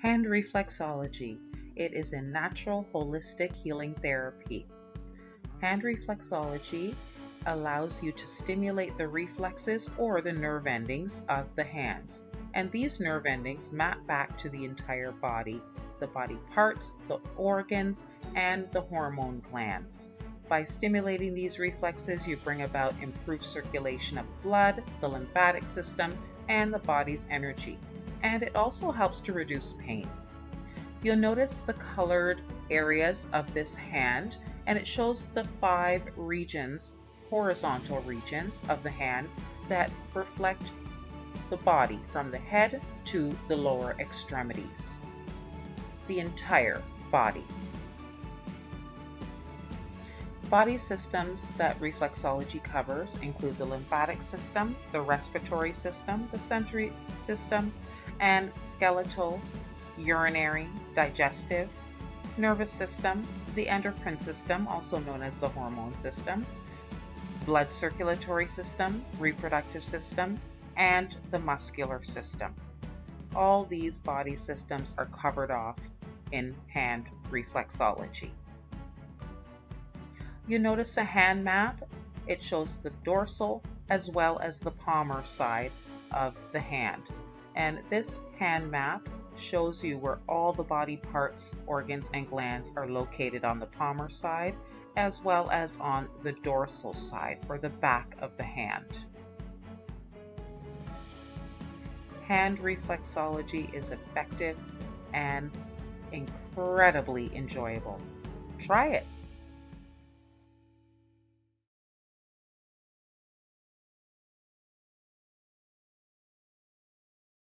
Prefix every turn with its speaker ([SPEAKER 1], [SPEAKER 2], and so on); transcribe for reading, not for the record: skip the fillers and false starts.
[SPEAKER 1] Hand reflexology. It is a natural holistic healing therapy. Hand reflexology allows you to stimulate the reflexes or the nerve endings of the hands. And these nerve endings map back to the entire body, the body parts, the organs, and the hormone glands. By stimulating these reflexes, you bring about improved circulation of blood, the lymphatic system, and the body's energy. And it also helps to reduce pain. You'll notice the colored areas of this hand, and it shows the 5 regions, horizontal regions of the hand that reflect the body from the head to the lower extremities, the entire body. Body systems that reflexology covers include the lymphatic system, the respiratory system, the sensory system, and skeletal, urinary, digestive, nervous system, the endocrine system, also known as the hormone system, blood circulatory system, reproductive system, and the muscular system. All these body systems are covered off in hand reflexology. You notice a hand map. It shows the dorsal as well as the palmar side of the hand. And this hand map shows you where all the body parts, organs, and glands are located on the palmar side, as well as on the dorsal side, or the back of the hand. Hand reflexology is effective and incredibly enjoyable. Try it.